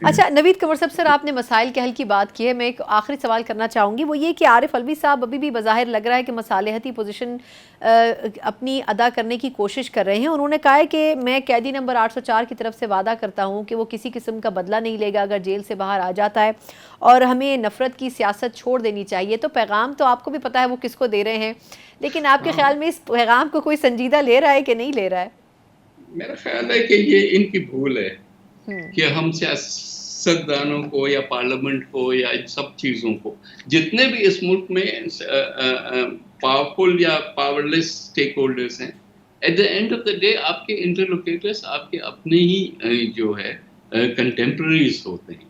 اچھا نوید قمر صاحب سر، آپ نے مسائل کے حل کی بات کی ہے. میں ایک آخری سوال کرنا چاہوں گی، وہ یہ کہ عارف علوی صاحب ابھی بھی بظاہر لگ رہا ہے کہ مصالحتی پوزیشن اپنی ادا کرنے کی کوشش کر رہے ہیں. انہوں نے کہا ہے کہ میں قیدی نمبر 804 کی طرف سے وعدہ کرتا ہوں کہ وہ کسی قسم کا بدلہ نہیں لے گا اگر جیل سے باہر آ جاتا ہے، اور ہمیں نفرت کی سیاست چھوڑ دینی چاہیے. تو پیغام تو آپ کو بھی پتہ ہے وہ کس کو دے رہے ہیں، لیکن آپ کے ہاں، خیال میں اس پیغام کو کوئی سنجیدہ لے رہا ہے کہ نہیں لے رہا ہے؟ میرا خیال ہے کہ یہ ان کی بھول ہے ہوں کہ ہم سیاستدانوں کو یا پارلیمنٹ کو یا ان سب چیزوں کو، جتنے بھی اس ملک میں پاورفل یا پاورلیس اسٹیک ہولڈرس ہیں، at the end of the day آپ کے انٹرلوکیٹرس آپ کے اپنے ہی جو ہے کنٹمپرریز ہوتے ہیں.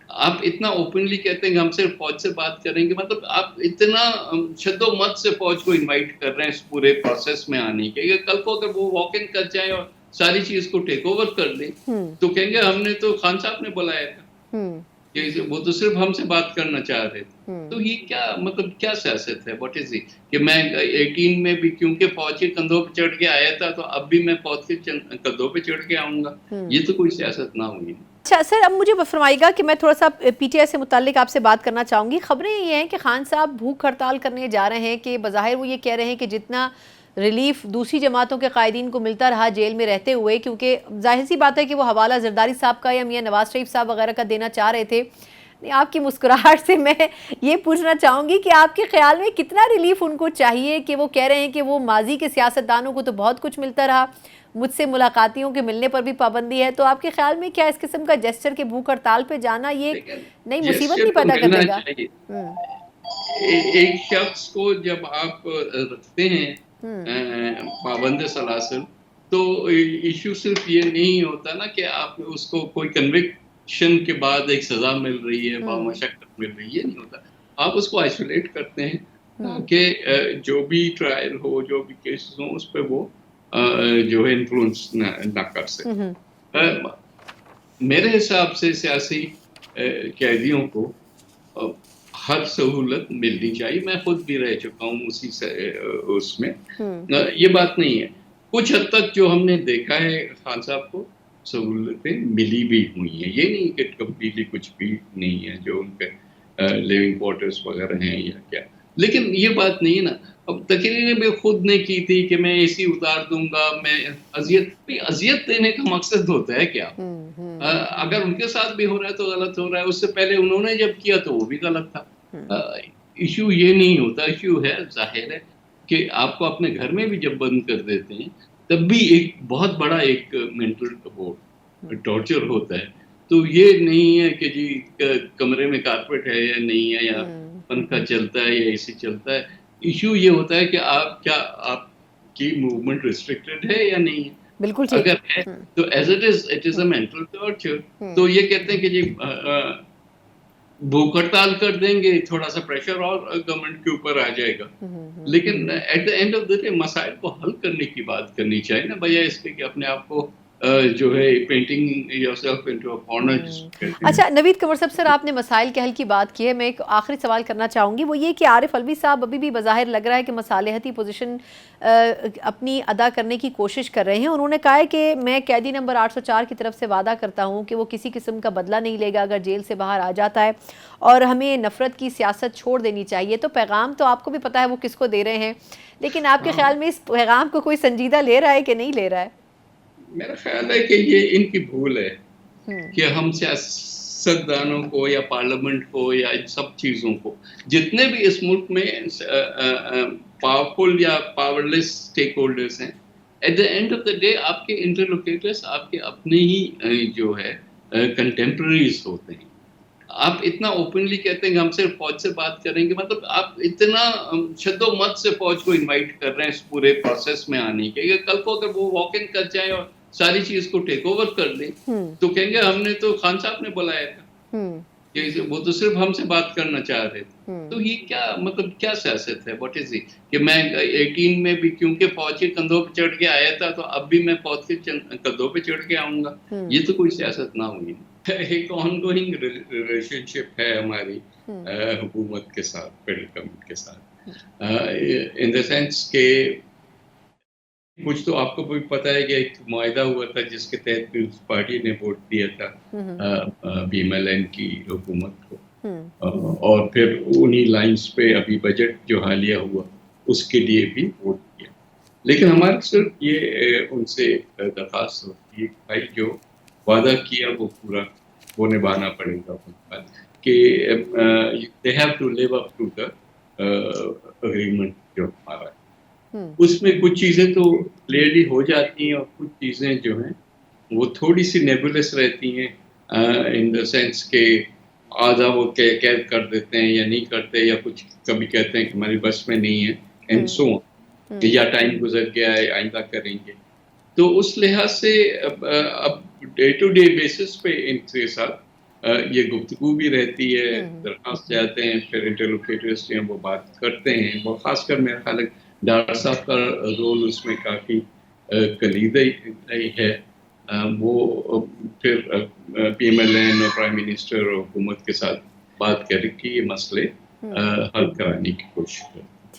آپ اتنا اوپنلی کہتے ہیں کہ ہم صرف فوج سے بات کریں گے، مطلب آپ اتنا شد و مت سے فوج کو انوائٹ کر رہے ہیں اس پورے پروسیس میں آنے کے، کہ کل کو اگر وہ واک ان کر جائیں اور ساری چیز کو ٹیک اوور کر لیں ہوں تو کہیں گے ہم نے تو خان صاحب نے بلایا تھا، ہوں کہ وہ تو صرف ہم سے بات کرنا چاہ رہے تھے. ہوں تو یہ کیا مطلب کیا سیاست ہے؟ What is it? کہ میں 18 میں بھی کیونکہ فوج کے کندھوں پہ چڑھ کے آیا تھا تو اب بھی میں فوج کے کندھوں پہ چڑھ کے آؤں گا. ہوں یہ تو کوئی سیاست نہ ہوئی. اچھا سر، اب مجھے فرمائیے گا کہ میں تھوڑا سا پی ٹی آئی سے متعلق آپ سے بات کرنا چاہوں گی. خبریں یہ ہیں کہ خان صاحب بھوک ہڑتال کرنے جا رہے ہیں، کہ بظاہر وہ یہ کہہ رہے ہیں کہ جتنا ریلیف دوسری جماعتوں کے قائدین کو ملتا رہا جیل میں رہتے ہوئے، کیونکہ ظاہر سی بات ہے کہ وہ حوالہ زرداری صاحب کا یا میاں نواز شریف صاحب وغیرہ کا دینا چاہ رہے تھے. آپ کی مسکراہٹ سے میں یہ پوچھنا چاہوں گی کہ آپ کے خیال میں کتنا ریلیف ان کو چاہیے، کہ وہ کہہ رہے ہیں کہ وہ ماضی کے سیاستدانوں کو تو بہت کچھ ملتا رہا، مجھ سے ملاقاتیوں کے ملنے پر بھی پابندی ہے. تو آپ کے خیال میں کیا اس قسم کا جیسچر کے بھوک ہڑتال پہ جانا یہ ایک لیکن نئی مصیبت جیسچر نہیں تو پیدا کر ملنا دے گا؟ چاہیے. ہوں ایک شخص کو جب آپ رکھتے ہیں ہوں پابند سلاسل، تو ایشو صرف یہ نہیں ہوتا نا کہ آپ اس کو کوئی کنوکشن کے بعد ایک سزا مل رہی ہے، ہوں بامشقت مل رہی ہے، یہ نہیں ہوتا. آپ اس کو آئسولیٹ کرتے ہیں ہوں تاکہ جو بھی ٹرائل ہو، جو بھی کیسز ہوں، اس پہ وہ جو ہے انفلوئنس نہ کر ہوں ہوں سکے. میرے حساب سے سیاسی قیدیوں کو ہر سہولت ملنی چاہیے. میں خود بھی رہ چکا ہوں اسی اس میں. ہوں یہ بات نہیں ہے. کچھ حد تک جو ہم نے دیکھا ہے خان صاحب کو سہولتیں ملی بھی ہوئی ہیں. یہ نہیں کہ کمپلیٹلی کچھ بھی نہیں ہے جو ان کے لیونگ کوارٹرز وغیرہ ہیں یا کیا. لیکن یہ بات نہیں ہے نا. اب تقریریں بھی خود نے کی تھی کہ میں اے سی اتار دوں گا، میں اذیت دینے کا مقصد ہوتا ہے کیا؟ ہوں اگر ان کے ساتھ بھی ہو رہا ہے تو غلط ہو رہا ہے. اس سے پہلے انہوں نے جب کیا تو وہ بھی غلط تھا. ہوں ایشو یہ نہیں ہوتا. ایشو ہے ظاہر ہے کہ آپ کو اپنے گھر میں بھی جب بند کر دیتے ہیں تب بھی ایک بہت بڑا ایک مینٹل ٹارچر ہوتا ہے. تو یہ نہیں ہے کہ جی کمرے میں کارپیٹ ہے یا نہیں ہے، یا ہوں پنکھا چلتا ہے یا اے سی چلتا ہے. ایشو یہ ہوتا ہے کہ آپ کی موومنٹ ریسٹرکٹڈ ہے یا نہیں ہے. بالکل ٹھیک. اگر ہے ہوں تو ایز اٹ از اے ہوں مینٹل ٹارچر. ہوں تو یہ کہتے ہیں کہ جی بھوک ہڑتال کر دیں گے، تھوڑا سا پریشر اور گورنمنٹ کے اوپر آ جائے گا. لیکن at the end of the day مسائل کو حل کرنے کی بات کرنی چاہیے نا، بجائے اس کے کہ اپنے آپ کو جو ہے painting your self into a corner جس کو کہتے ہیں. اچھا نوید قمر صاحب سر، آپ نے مسائل کے حل کی بات کی ہے. میں ایک آخری سوال کرنا چاہوں گی، وہ یہ کہ عارف علوی صاحب ابھی بھی بظاہر لگ رہا ہے کہ مصالحتی پوزیشن اپنی ادا کرنے کی کوشش کر رہے ہیں. انہوں نے کہا ہے کہ میں قیدی نمبر 804 کی طرف سے وعدہ کرتا ہوں کہ وہ کسی قسم کا بدلہ نہیں لے گا اگر جیل سے باہر آ جاتا ہے، اور ہمیں نفرت کی سیاست چھوڑ دینی چاہیے. تو پیغام تو آپ کو بھی پتہ ہے وہ کس کو دے رہے ہیں، لیکن آپ کے ہاں، خیال میں اس پیغام کو کوئی سنجیدہ لے رہا ہے کہ نہیں لے رہا ہے؟ میرا خیال ہے کہ یہ ان کی بھول ہے ہوں کہ ہم سیاستدانوں کو یا پارلیمنٹ کو یا ان سب چیزوں کو، جتنے بھی اس ملک میں پاورفل یا پاورلیس اسٹیک ہولڈرس ہیں، at the end of the day آپ کے انٹرلوکیٹرس آپ کے اپنے ہی جو ہے کنٹمپرریز ہوتے ہیں. آپ اتنا اوپنلی کہتے ہیں کہ ہم صرف فوج سے بات کریں گے، مطلب آپ اتنا شد و مت سے فوج کو انوائٹ کر رہے ہیں اس پورے پروسیس میں آنے کے، کہ کل کو اگر وہ واک ان کر جائیں اور ساری چیز کو ٹیک اوور کر لیں ہوں تو کہیں گے ہم نے تو خان صاحب نے بلایا تھا، ہوں کہ وہ تو صرف ہم سے بات کرنا چاہ رہے تھے. ہوں تو یہ کیا مطلب کیا سیاست ہے؟ What is it? کہ میں 18 میں بھی کیونکہ فوج کے کندھوں پہ چڑھ کے آیا تھا تو اب بھی میں فوج کے کندھوں پہ چڑھ کے آؤں گا. ہوں یہ تو کوئی سیاست نہ ہوئی. ایک آن گوئنگ ریلیشن شپ ہے ہماری ہوں حکومت کے ساتھ، فیڈرل گورنمنٹ کے ساتھ، ان دا سینس کہ کچھ تو آپ کو بھی پتہ ہے کہ ایک معاہدہ ہوا تھا جس کے تحت پیپلز پارٹی نے ووٹ دیا تھا بی ایم ایل این کی حکومت کو، اور پھر انہی لائنز پہ ابھی بجٹ جو حالیہ ہوا اس کے لیے بھی ووٹ دیا. لیکن ہمارے صرف یہ ان سے درخواست ہوتی ہے کہ بھائی جو وعدہ کیا وہ پورا وہ نبھانا پڑے گا، کہ they have to live up to the agreement جو ہمارا ہے. اس میں کچھ چیزیں تو کلیئرلی ہو جاتی ہیں اور کچھ چیزیں جو ہیں وہ تھوڑی سی نیبولس رہتی ہیں ان دا سینس کہ آدھا وہ قید کر دیتے ہیں یا نہیں کرتے، یا کچھ کبھی کہتے ہیں کہ ہماری بس میں نہیں ہے اینڈ سو کہ یا ٹائم گزر گیا ہے آئندہ کریں گے. تو اس لحاظ سے اب ڈے ٹو ڈے بیسس پہ ان کے ساتھ یہ گفتگو بھی رہتی ہے، درخواست جاتے ہیں، پھر انٹرلوکیٹرز جو ہیں وہ بات کرتے ہیں. وہ خاص کر میرا خیال ہے ڈاکٹر صاحب کا رول اس میں کافی کلیدی ہے. وہ پھر پی ایم ایل این اور پرائم منسٹر اور حکومت کے ساتھ بات کر کے یہ مسئلے حل کرانے کی کوشش کرتے ہیں.